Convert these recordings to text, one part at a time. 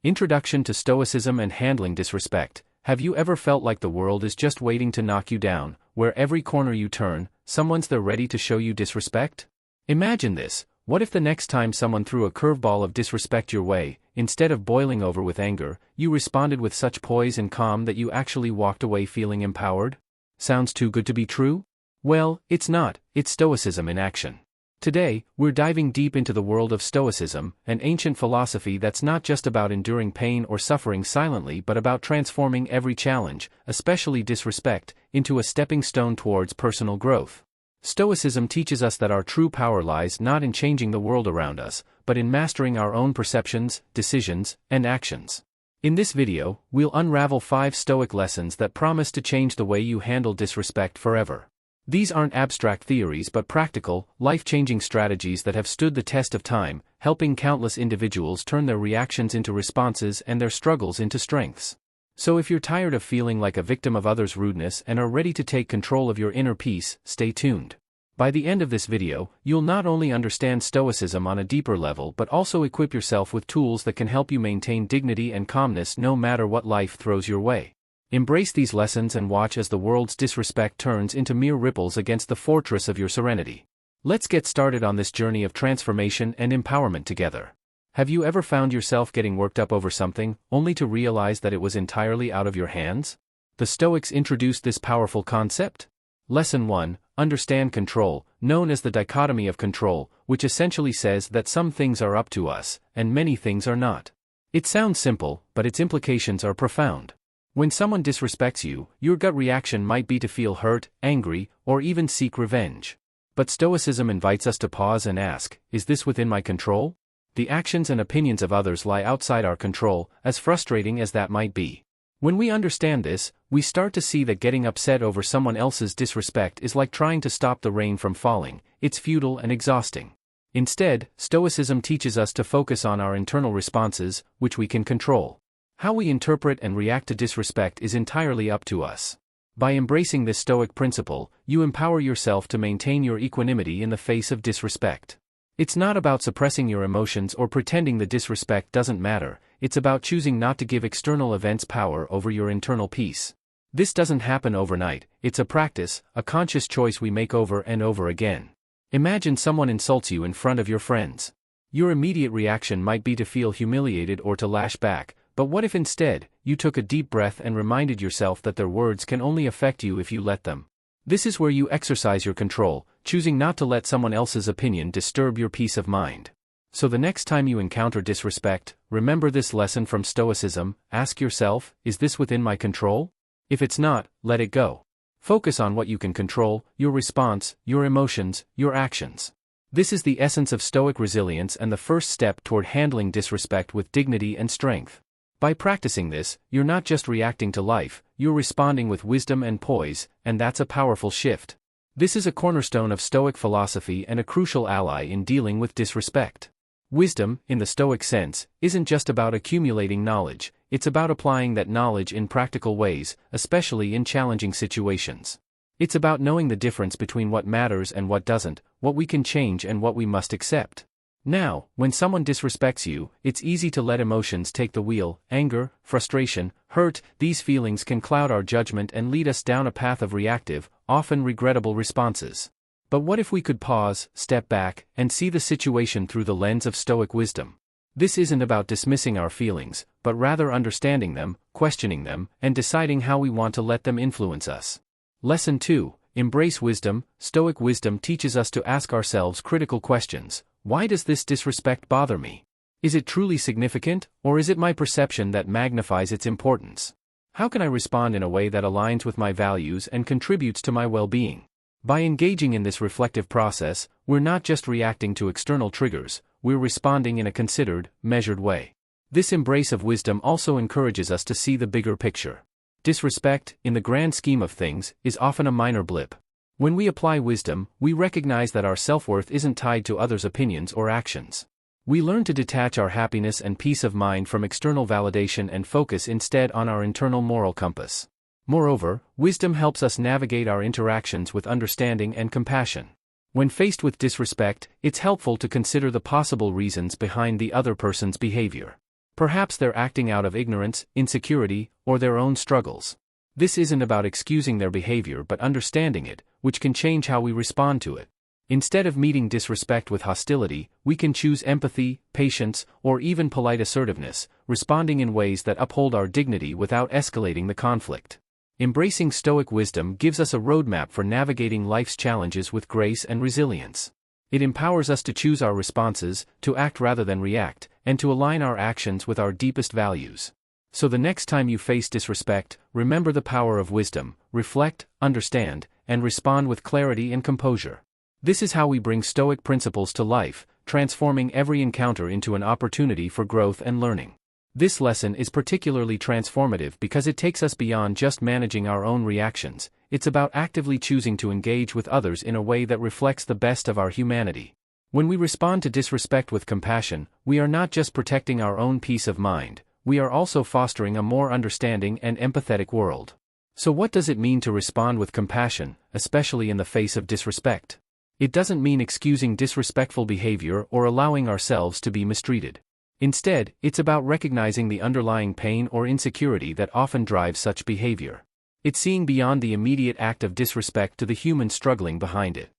Introduction to Stoicism and Handling Disrespect. Have you ever felt like the world is just waiting to knock you down, where every corner you turn, someone's there ready to show you disrespect? Imagine this: what if the next time someone threw a curveball of disrespect your way, instead of boiling over with anger, you responded with such poise and calm that you actually walked away feeling empowered? Sounds too good to be true? Well, it's not. It's Stoicism in action. Today, we're diving deep into the world of Stoicism, an ancient philosophy that's not just about enduring pain or suffering silently but about transforming every challenge, especially disrespect, into a stepping stone towards personal growth. Stoicism teaches us that our true power lies not in changing the world around us, but in mastering our own perceptions, decisions, and actions. In this video, we'll unravel 5 Stoic lessons that promise to change the way you handle disrespect forever. These aren't abstract theories but practical, life-changing strategies that have stood the test of time, helping countless individuals turn their reactions into responses and their struggles into strengths. So if you're tired of feeling like a victim of others' rudeness and are ready to take control of your inner peace, stay tuned. By the end of this video, you'll not only understand Stoicism on a deeper level but also equip yourself with tools that can help you maintain dignity and calmness no matter what life throws your way. Embrace these lessons and watch as the world's disrespect turns into mere ripples against the fortress of your serenity. Let's get started on this journey of transformation and empowerment together. Have you ever found yourself getting worked up over something, only to realize that it was entirely out of your hands? The Stoics introduced this powerful concept. Lesson 1: Understand control, known as the dichotomy of control, which essentially says that some things are up to us, and many things are not. It sounds simple, but its implications are profound. When someone disrespects you, your gut reaction might be to feel hurt, angry, or even seek revenge. But Stoicism invites us to pause and ask, is this within my control? The actions and opinions of others lie outside our control, as frustrating as that might be. When we understand this, we start to see that getting upset over someone else's disrespect is like trying to stop the rain from falling. It's futile and exhausting. Instead, Stoicism teaches us to focus on our internal responses, which we can control. How we interpret and react to disrespect is entirely up to us. By embracing this Stoic principle, you empower yourself to maintain your equanimity in the face of disrespect. It's not about suppressing your emotions or pretending the disrespect doesn't matter, it's about choosing not to give external events power over your internal peace. This doesn't happen overnight, it's a practice, a conscious choice we make over and over again. Imagine someone insults you in front of your friends. Your immediate reaction might be to feel humiliated or to lash back. But what if instead, you took a deep breath and reminded yourself that their words can only affect you if you let them? This is where you exercise your control, choosing not to let someone else's opinion disturb your peace of mind. So the next time you encounter disrespect, remember this lesson from Stoicism: ask yourself, is this within my control? If it's not, let it go. Focus on what you can control: your response, your emotions, your actions. This is the essence of Stoic resilience and the first step toward handling disrespect with dignity and strength. By practicing this, you're not just reacting to life, you're responding with wisdom and poise, and that's a powerful shift. This is a cornerstone of Stoic philosophy and a crucial ally in dealing with disrespect. Wisdom, in the Stoic sense, isn't just about accumulating knowledge, it's about applying that knowledge in practical ways, especially in challenging situations. It's about knowing the difference between what matters and what doesn't, what we can change and what we must accept. Now, when someone disrespects you, it's easy to let emotions take the wheel. Anger, frustration, hurt, these feelings can cloud our judgment and lead us down a path of reactive, often regrettable responses. But what if we could pause, step back, and see the situation through the lens of Stoic wisdom? This isn't about dismissing our feelings, but rather understanding them, questioning them, and deciding how we want to let them influence us. Lesson 2: Embrace wisdom. Stoic wisdom teaches us to ask ourselves critical questions. Why does this disrespect bother me? Is it truly significant, or is it my perception that magnifies its importance? How can I respond in a way that aligns with my values and contributes to my well-being? By engaging in this reflective process, we're not just reacting to external triggers, we're responding in a considered, measured way. This embrace of wisdom also encourages us to see the bigger picture. Disrespect, in the grand scheme of things, is often a minor blip. When we apply wisdom, we recognize that our self-worth isn't tied to others' opinions or actions. We learn to detach our happiness and peace of mind from external validation and focus instead on our internal moral compass. Moreover, wisdom helps us navigate our interactions with understanding and compassion. When faced with disrespect, it's helpful to consider the possible reasons behind the other person's behavior. Perhaps they're acting out of ignorance, insecurity, or their own struggles. This isn't about excusing their behavior but understanding it, which can change how we respond to it. Instead of meeting disrespect with hostility, we can choose empathy, patience, or even polite assertiveness, responding in ways that uphold our dignity without escalating the conflict. Embracing Stoic wisdom gives us a roadmap for navigating life's challenges with grace and resilience. It empowers us to choose our responses, to act rather than react, and to align our actions with our deepest values. So the next time you face disrespect, remember the power of wisdom, reflect, understand, and respond with clarity and composure. This is how we bring Stoic principles to life, transforming every encounter into an opportunity for growth and learning. This lesson is particularly transformative because it takes us beyond just managing our own reactions. It's about actively choosing to engage with others in a way that reflects the best of our humanity. When we respond to disrespect with compassion, we are not just protecting our own peace of mind, we are also fostering a more understanding and empathetic world. So what does it mean to respond with compassion, especially in the face of disrespect? It doesn't mean excusing disrespectful behavior or allowing ourselves to be mistreated. Instead, it's about recognizing the underlying pain or insecurity that often drives such behavior. It's seeing beyond the immediate act of disrespect to the human struggling behind it.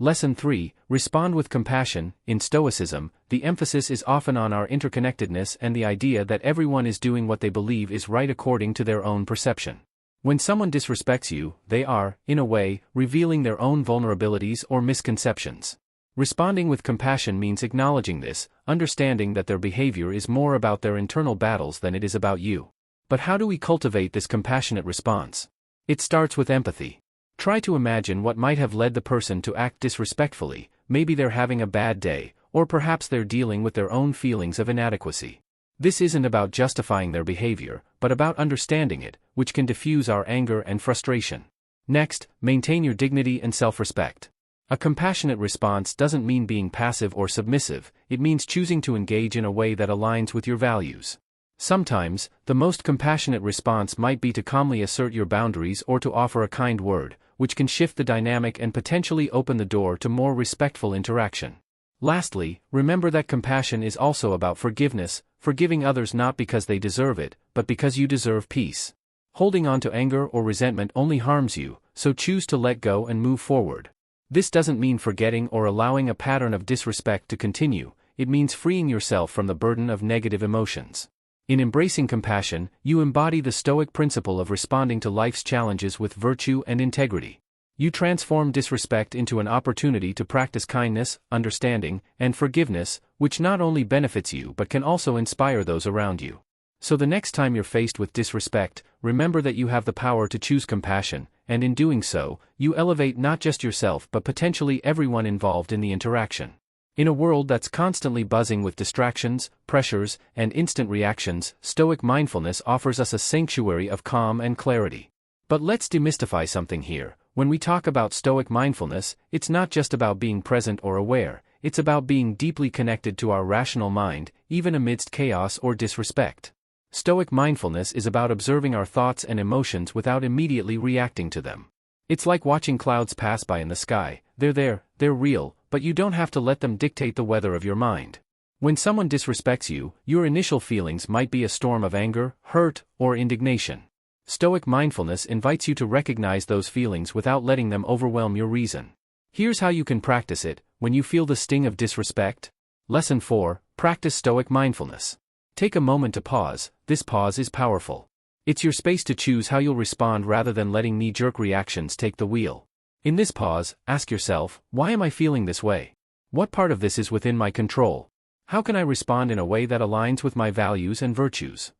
Lesson 3: Respond with compassion. In Stoicism, the emphasis is often on our interconnectedness and the idea that everyone is doing what they believe is right according to their own perception. When someone disrespects you, they are, in a way, revealing their own vulnerabilities or misconceptions. Responding with compassion means acknowledging this, understanding that their behavior is more about their internal battles than it is about you. But how do we cultivate this compassionate response? It starts with empathy. Try to imagine what might have led the person to act disrespectfully. Maybe they're having a bad day, or perhaps they're dealing with their own feelings of inadequacy. This isn't about justifying their behavior, but about understanding it, which can diffuse our anger and frustration. Next, maintain your dignity and self-respect. A compassionate response doesn't mean being passive or submissive, it means choosing to engage in a way that aligns with your values. Sometimes, the most compassionate response might be to calmly assert your boundaries or to offer a kind word, which can shift the dynamic and potentially open the door to more respectful interaction. Lastly, remember that compassion is also about forgiveness, forgiving others not because they deserve it, but because you deserve peace. Holding on to anger or resentment only harms you, so choose to let go and move forward. This doesn't mean forgetting or allowing a pattern of disrespect to continue, it means freeing yourself from the burden of negative emotions. In embracing compassion, you embody the Stoic principle of responding to life's challenges with virtue and integrity. You transform disrespect into an opportunity to practice kindness, understanding, and forgiveness, which not only benefits you but can also inspire those around you. So the next time you're faced with disrespect, remember that you have the power to choose compassion, and in doing so, you elevate not just yourself but potentially everyone involved in the interaction. In a world that's constantly buzzing with distractions, pressures, and instant reactions, Stoic mindfulness offers us a sanctuary of calm and clarity. But let's demystify something here. When we talk about Stoic mindfulness, it's not just about being present or aware, it's about being deeply connected to our rational mind, even amidst chaos or disrespect. Stoic mindfulness is about observing our thoughts and emotions without immediately reacting to them. It's like watching clouds pass by in the sky. They're there, they're real, but you don't have to let them dictate the weather of your mind. When someone disrespects you, your initial feelings might be a storm of anger, hurt, or indignation. Stoic mindfulness invites you to recognize those feelings without letting them overwhelm your reason. Here's how you can practice it. When you feel the sting of disrespect. Lesson 4: Practice Stoic mindfulness. Take a moment to pause. This pause is powerful. It's your space to choose how you'll respond rather than letting knee-jerk reactions take the wheel. In this pause, ask yourself, why am I feeling this way? What part of this is within my control? How can I respond in a way that aligns with my values and virtues?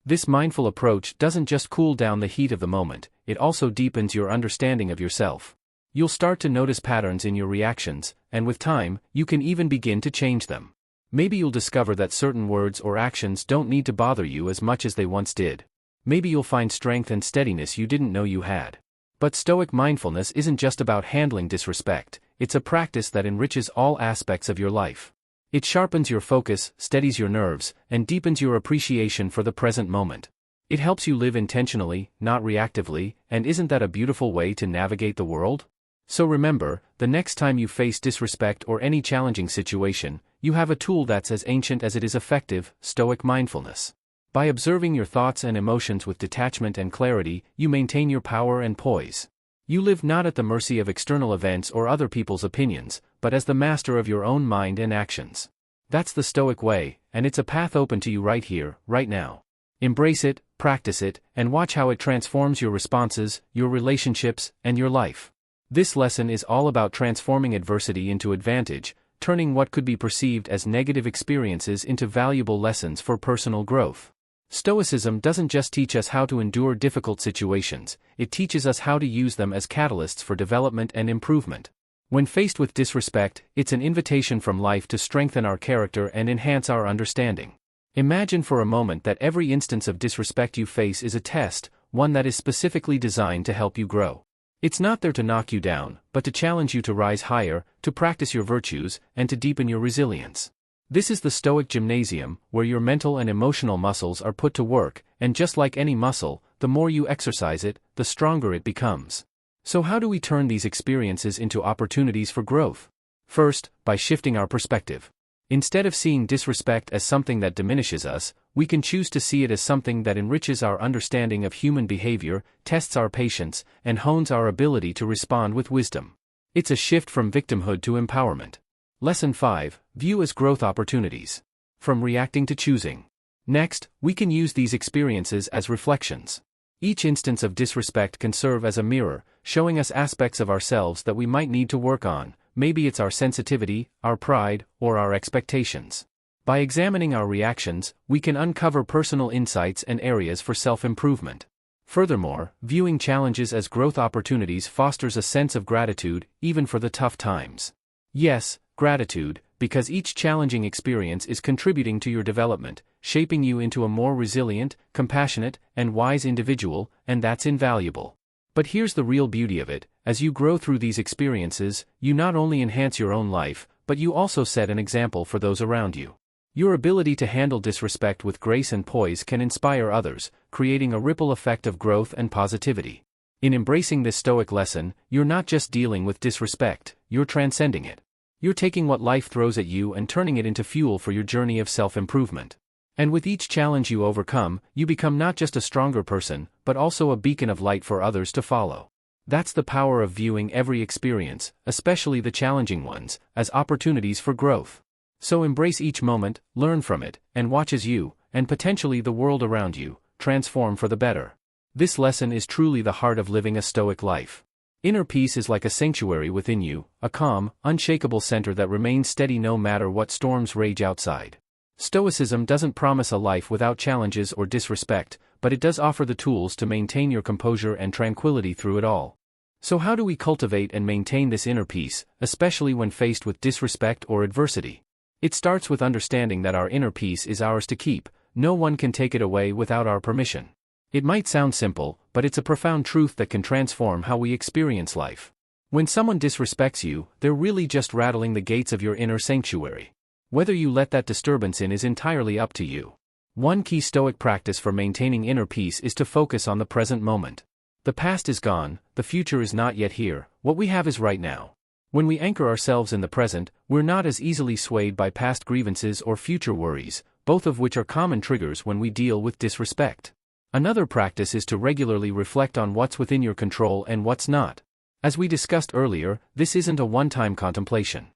This mindful approach doesn't just cool down the heat of the moment, it also deepens your understanding of yourself. You'll start to notice patterns in your reactions, and with time, you can even begin to change them. Maybe you'll discover that certain words or actions don't need to bother you as much as they once did. Maybe you'll find strength and steadiness you didn't know you had. But Stoic mindfulness isn't just about handling disrespect, it's a practice that enriches all aspects of your life. It sharpens your focus, steadies your nerves, and deepens your appreciation for the present moment. It helps you live intentionally, not reactively, and isn't that a beautiful way to navigate the world? So remember, the next time you face disrespect or any challenging situation, you have a tool that's as ancient as it is effective: Stoic mindfulness. By observing your thoughts and emotions with detachment and clarity, you maintain your power and poise. You live not at the mercy of external events or other people's opinions, but as the master of your own mind and actions. That's the Stoic way, and it's a path open to you right here, right now. Embrace it, practice it, and watch how it transforms your responses, your relationships, and your life. This lesson is all about transforming adversity into advantage, turning what could be perceived as negative experiences into valuable lessons for personal growth. Stoicism doesn't just teach us how to endure difficult situations, it teaches us how to use them as catalysts for development and improvement. When faced with disrespect, it's an invitation from life to strengthen our character and enhance our understanding. Imagine for a moment that every instance of disrespect you face is a test, one that is specifically designed to help you grow. It's not there to knock you down, but to challenge you to rise higher, to practice your virtues, and to deepen your resilience. This is the Stoic gymnasium, where your mental and emotional muscles are put to work, and just like any muscle, the more you exercise it, the stronger it becomes. So how do we turn these experiences into opportunities for growth? First, by shifting our perspective. Instead of seeing disrespect as something that diminishes us, we can choose to see it as something that enriches our understanding of human behavior, tests our patience, and hones our ability to respond with wisdom. It's a shift from victimhood to empowerment. Lesson 5. View as growth opportunities. From reacting to choosing. Next, we can use these experiences as reflections. Each instance of disrespect can serve as a mirror, showing us aspects of ourselves that we might need to work on. Maybe it's our sensitivity, our pride, or our expectations. By examining our reactions, we can uncover personal insights and areas for self-improvement. Furthermore, viewing challenges as growth opportunities fosters a sense of gratitude, even for the tough times. Yes, gratitude, because each challenging experience is contributing to your development, shaping you into a more resilient, compassionate, and wise individual, and that's invaluable. But here's the real beauty of it: as you grow through these experiences, you not only enhance your own life, but you also set an example for those around you. Your ability to handle disrespect with grace and poise can inspire others, creating a ripple effect of growth and positivity. In embracing this Stoic lesson, you're not just dealing with disrespect, you're transcending it. You're taking what life throws at you and turning it into fuel for your journey of self-improvement. And with each challenge you overcome, you become not just a stronger person, but also a beacon of light for others to follow. That's the power of viewing every experience, especially the challenging ones, as opportunities for growth. So embrace each moment, learn from it, and watch as you, and potentially the world around you, transform for the better. This lesson is truly the heart of living a Stoic life. Inner peace is like a sanctuary within you, a calm, unshakable center that remains steady no matter what storms rage outside. Stoicism doesn't promise a life without challenges or disrespect, but it does offer the tools to maintain your composure and tranquility through it all. So how do we cultivate and maintain this inner peace, especially when faced with disrespect or adversity? It starts with understanding that our inner peace is ours to keep. No one can take it away without our permission. It might sound simple, but it's a profound truth that can transform how we experience life. When someone disrespects you, they're really just rattling the gates of your inner sanctuary. Whether you let that disturbance in is entirely up to you. One key Stoic practice for maintaining inner peace is to focus on the present moment. The past is gone, the future is not yet here, what we have is right now. When we anchor ourselves in the present, we're not as easily swayed by past grievances or future worries, both of which are common triggers when we deal with disrespect. Another practice is to regularly reflect on what's within your control and what's not. As we discussed earlier, this isn't a one-time contemplation.